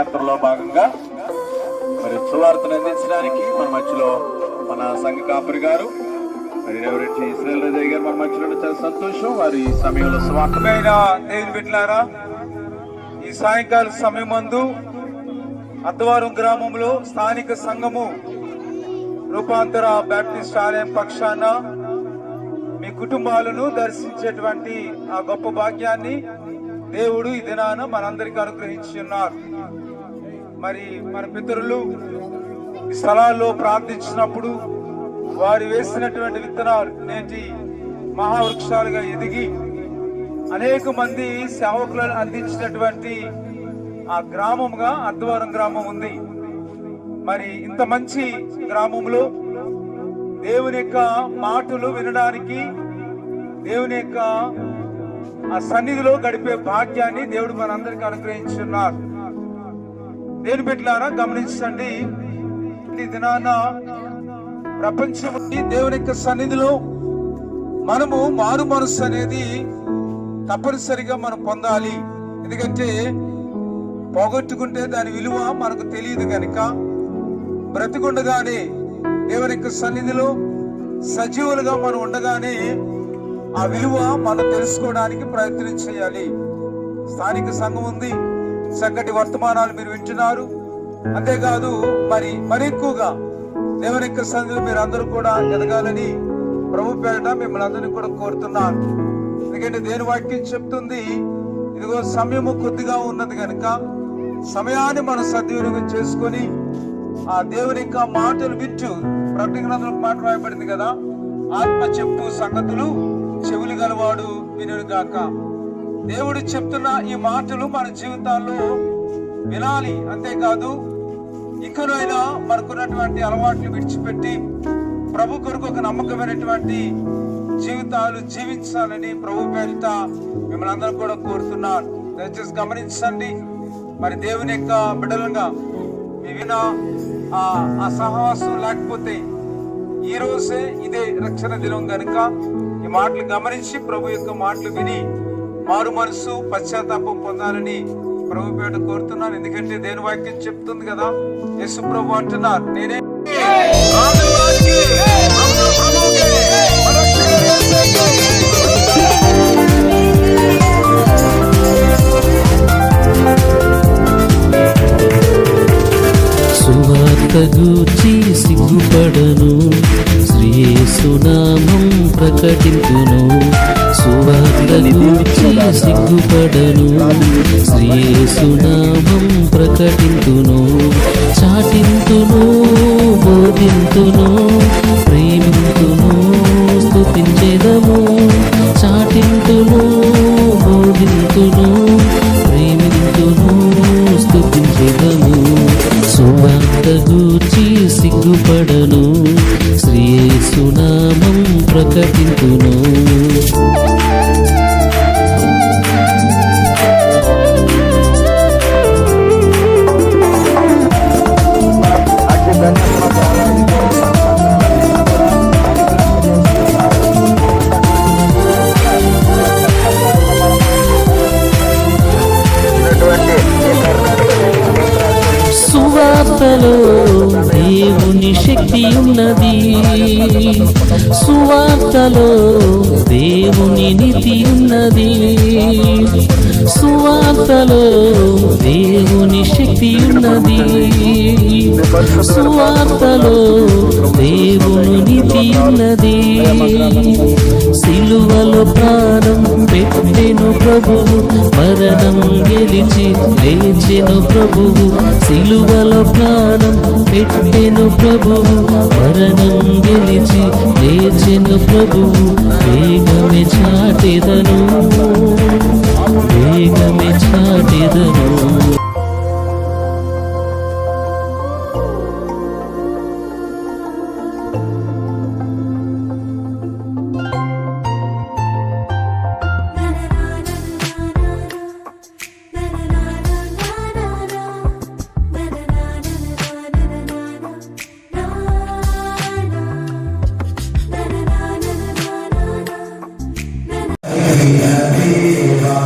పాదయాత్రలో భాగంగా మరి సువార్తను అందించడానికి మన మధ్యలో మన సంఘ కాపరి గారు మరి రెవరెంట్ ఇస్రాయేల్ రజయ్ గారు మన మధ్యలో చాలా సంతోషం. వారి సమయంలో స్వార్థమైన దేవుని బిడ్డలారా, ఈ సాయంకాల సమయమందు అద్దవారం గ్రామంలో స్థానిక సంఘము రూపాంతర బ్యాప్టిస్ట్ ఆలయం పక్షాన మీ కుటుంబాలను దర్శించేటువంటి ఆ గొప్ప భాగ్యాన్ని దేవుడు ఈ దినాన మనందరికీ అనుగ్రహించి ఉన్నారు. మరి మన పితరులు ఈ స్థలాల్లో ప్రార్థించినప్పుడు వారు వేసినటువంటి విత్తనాలు నేటి మహావృక్షాలుగా ఎదిగి అనేక మంది సేవకులను అందించినటువంటి ఆ గ్రామంగా అద్దవారం గ్రామం ఉంది. మరి ఇంత మంచి గ్రామంలో దేవుని యొక్క మాటలు వినడానికి, దేవుని యొక్క ఆ సన్నిధిలో గడిపే భాగ్యాన్ని దేవుడు మనందరికీ అనుగ్రహించున్నారు. దేవుని బిడ్డలారా గమనించండి, ఈ దినాన ప్రపంచం దేవుని యొక్క సన్నిధిలో మనము మారు మనస్సు అనేది తప్పనిసరిగా మనం పొందాలి. ఎందుకంటే పోగొట్టుకుంటే దాని విలువ మనకు తెలియదు కనుక బ్రతికుండగానే దేవుని యొక్క సన్నిధిలో సజీవులుగా మనం ఉండగానే ఆ విలువ మనం తెలుసుకోవడానికి ప్రయత్నం చేయాలి. స్థానిక సంఘం ఉంది, చక్కటి వర్తమానాలు మీరు వింటున్నారు. అంతేకాదు మరి ఎక్కువగా దేవుని యొక్క సన్నిధిలో మీరు అందరూ కూడా ఎదగాలని ప్రభు పేరిట మిమ్మల్ని అందరినీ కూడా కోరుతున్నాను. ఎందుకంటే దేని వాక్యం చెప్తుంది, ఇదిగో సమయము కొద్దిగా ఉన్నది కనుక సమయాన్ని మనం సద్వినియోగం చేసుకొని ఆ దేవుని యొక్క మాటలు వింటూ, ప్రకటన గ్రంథంలో మాట రాయబడింది కదా, ఆత్మ చెప్పు సంగతులు చెవులు గలవాడు వినును గాక. దేవుడు చెప్తున్న ఈ మాటలు మన జీవితాల్లో వినాలి. అంతేకాదు ఇకనైనా మనకున్నటువంటి అలవాట్లు విడిచిపెట్టి ప్రభు కొరకు ఒక నమ్మకమైనటువంటి జీవితాలు జీవించాలని ప్రభు పేరిట మిమ్మల్ని అందరూ కూడా కోరుతున్నాను. దయచేసి గమనించండి, మరి దేవుని యొక్క బిడ్డలుగా విన ఆ సహవాసం లేకపోతే ఈ రోజే ఇదే రక్షణ దినం కనుక ఈ మాటలు గమనించి ప్రభు యొక్క మాటలు విని మారు మనసు పశ్చాత్తాపం పొందాలని ప్రభు పేట కోరుతున్నాను. ఎందుకంటే దేని వాక్యం చెప్తుంది కదా, యేసు ప్రభు అంటున్నారు, నేనే సువార్త గూర్చి సిగ్గుపడను, శ్రీయేసు నామం ప్రకటింతును. సువార్త గూర్చి సిగ్గుపడను, శ్రీయేసు నామం ప్రకటింతును. చాటింతును, బోధింతును, ప్రేమింతును, స్తుతించెదము. చాటింతును, బోధింతును, ప్రేమింతును, స్తుతించెదము. సువార్త గూర్చి సిగ్గుపడను, శ్రీయేసు నామం ప్రకటింతును. సువార్తలో దేవుని శక్తి ఉన్నది, సువార్తలో దేవుని నీతి ఉన్నది. సువార్తలో దేవుని శక్తి ఉన్నది, సువార్తలో దేవుని నీతి ఉన్నది. సిలువలో ప్రాణం పెట్టెను ప్రభువు, మరణం గెలిచి లేచెను ప్రభువు. సిలువలో ప్రాణం పెట్టెను ప్రభువు, మరణం గెలిచి లేచెను ప్రభువు. వేగమే చాటెదను, వేగమే చాటెదను. Dewa,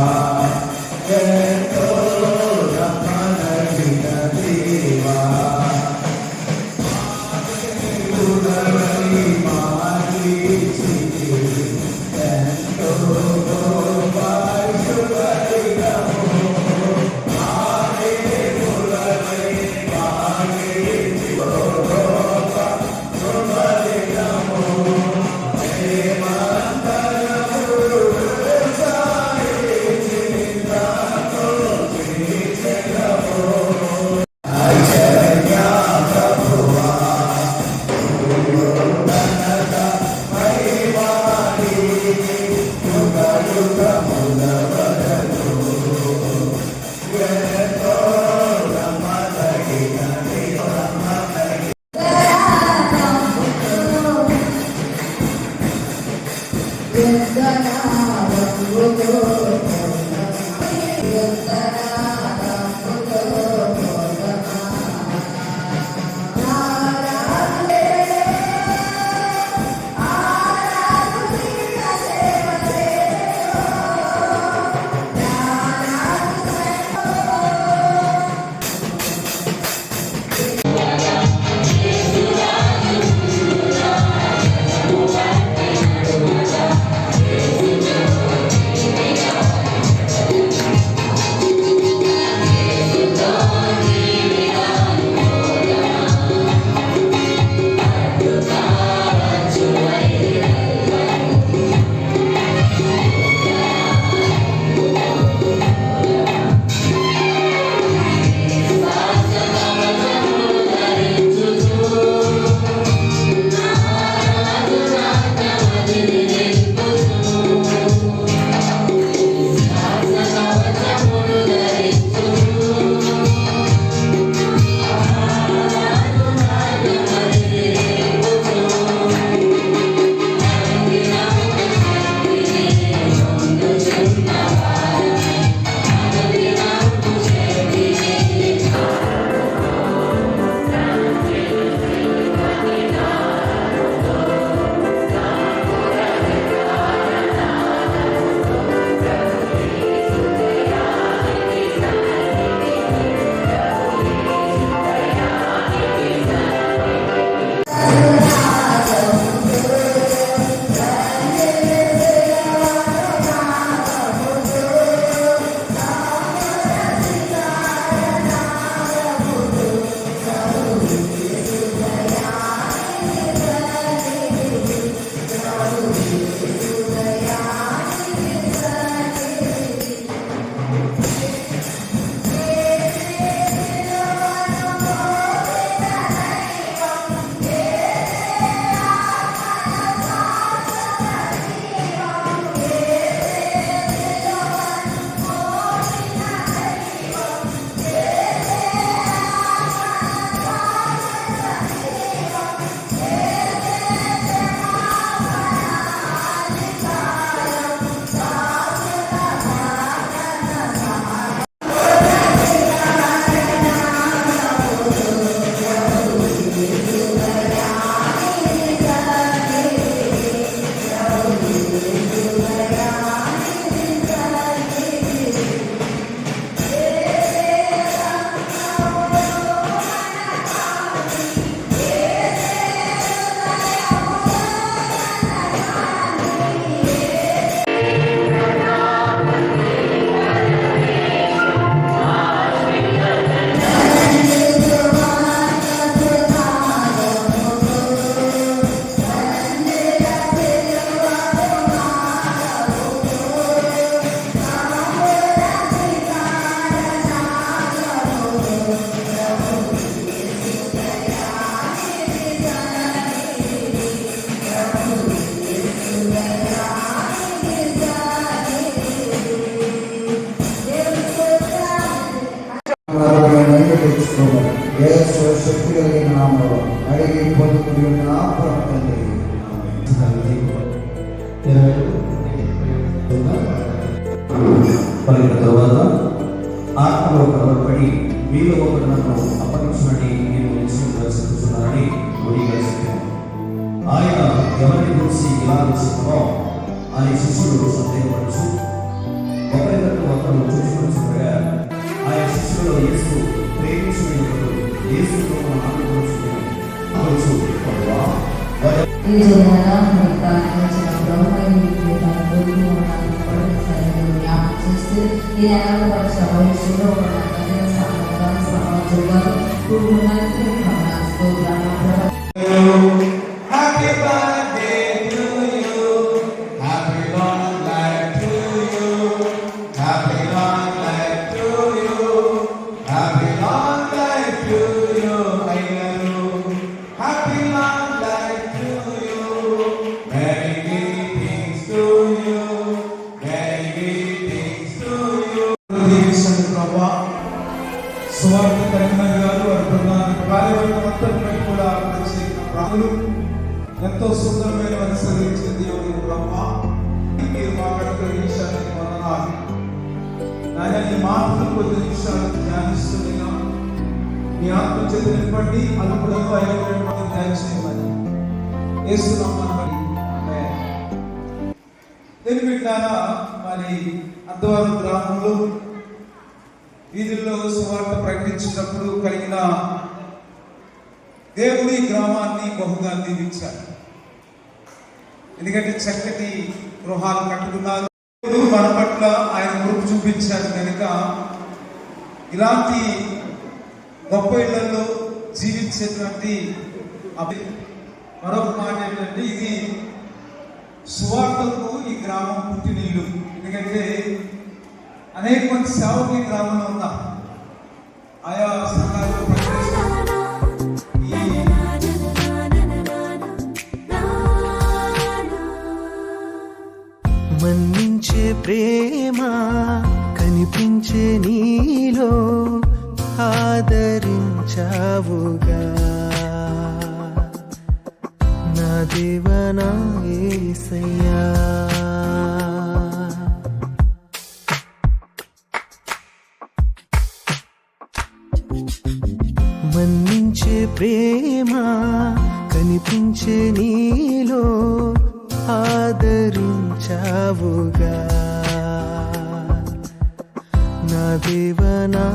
శక్తి కలిగిన నామములో అడిగి పొందుకున్న ప్రార్థన పలికిన తరువాత ఆత్మలో కలవబడి మీలో ఒకరు నన్ను అప్పగించునని నేను నిశ్చయించుతున్నానని ఆయన ఎవరిని గురించి ఇలా చెప్పనో ఆయన శిష్యులు సందేహపరచు ఒకరికట్టు ఒకరు చూసుకొచ్చుగా ఆయన శిష్యులలో యేసు ప్రేమించుకునేటప్పుడు యేసుతో మన ఆనందించుకుని ఈ నెల Happy birthday to you. Happy long life to you. Happy long life to you. Happy long life to you. I love you. Happy long life to you. Many greetings to you. Many greetings to you. దీవించండి ప్రభా. సువార్త కరీంనగర్ గారు వారి ప్రధాన కార్యవర్గం అంతా కూడా ప్రత్యేక ప్రాణులు ఎంతో సుందరమైన అనుసరించిన దేవుని బ్రహ్మ మీరు మాట్లాడుతున్న విషయానికి వందనాలు నాయన ఈ మాటలు కొద్ది నిమిషాలు ధ్యానిస్తున్నా మీ ఆత్మ చేత నింపండి అల్పుడకు అయ్యేటువంటి ధ్యానం చేయమని యేసునామమున ఆమేన్. దేవుని బిడ్డలారా, మరి అద్దవారం గ్రామంలో వీధుల్లో సువార్త ప్రకటించినప్పుడు కలిగిన దేవుని గ్రామాన్ని బహుగా దీవించారు. ఎందుకంటే చక్కటి గృహాలు కట్టుకున్నారు. మన పట్ల ఆయన కృప చూపించారు కనుక ఇలాంటి గొప్ప ఇళ్లలో జీవించేటువంటి మరొక మాట ఏంటంటే ఇది సువార్తకు ఈ గ్రామం పుట్టినిల్లు. ఎందుకంటే అనేక మంది సేవకులు ఈ గ్రామంలో ఉన్నారు. ఆయా సంఘాల్లో మన్నించే ప్రేమ కనిపించే నీలో ఆదరించావుగా నా దేవా నా యేసయ్యా. మన్నించే ప్రేమ కనిపించే నీలో ఆదరించావుగా నా దేవా నా